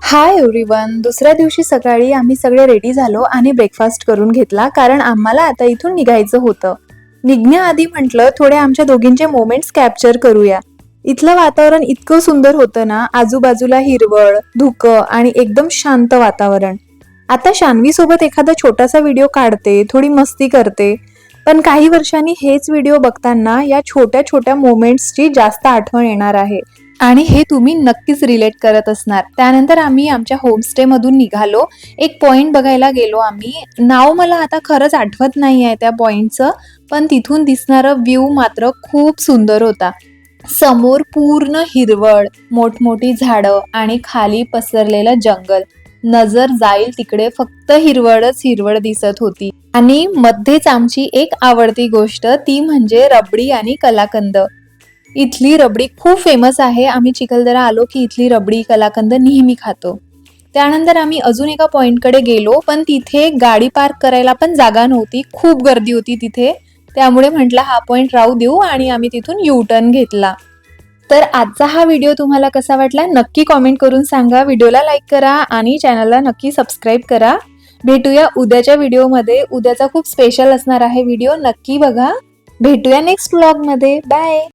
Hi everyone. दुसऱ्या दिवशी सकाळी आम्ही सगळे रेडी झालो आणि ब्रेकफास्ट करून घेतला, कारण आम्हाला आता इथून निघायचं होतं. निघण्याआधी म्हटलं थोडे आमच्या दोघींचे मोमेंट्स कॅप्चर करूया. इथलं वातावरण इतकं सुंदर होतं ना, आजूबाजूला हिरवळ, धुकं आणि एकदम शांत वातावरण. आता शान्वी सोबत एखादा छोटासा व्हिडिओ काढते, थोडी मस्ती करते, पण काही वर्षांनी हेच व्हिडिओ बघताना या छोट्या छोट्या मोमेंट्सची जास्त आठवण येणार आहे आणि हे तुम्ही नक्कीच रिलेट करत असणार. त्यानंतर आम्ही आमच्या होमस्टे मधून निघालो. एक पॉइंट बघायला गेलो आम्ही. नाव मला आता खरंच आठवत नाही आहे त्या पॉइंटचं, पण तिथून दिसणारं व्ह्यू मात्र खूप सुंदर होता. समोर पूर्ण हिरवळ, मोठमोठी झाडं आणि खाली पसरलेलं जंगल. नजर जाईल तिकडे फक्त हिरवळच हिरवळ दिसत होती. आणि मध्येच आमची एक आवडती गोष्ट, ती म्हणजे रबडी आणि कलाकंद. इथली रबडी खूप फेमस आहे. आम्ही चिखलदरा आलो की इथली रबडी कलाकंद नेहमी खातो. त्यानंतर आम्ही अजून एका पॉइंटकडे गेलो, पण तिथे गाडी पार्क करायला पण जागा नव्हती. खूप गर्दी होती तिथे. त्यामुळे म्हटलं हा पॉइंट राहू देऊ आणि आम्ही तिथून यू टर्न घेतला. तर आजचा हा व्हिडिओ तुम्हाला कसा वाटला नक्की कॉमेंट करून सांगा. व्हिडिओला लाईक करा आणि चॅनलला नक्की सबस्क्राईब करा. भेटूया उद्याच्या व्हिडिओमध्ये. उद्याचा खूप स्पेशल असणार आहे व्हिडिओ, नक्की बघा. भेटूया नेक्स्ट व्लॉगमध्ये. बाय.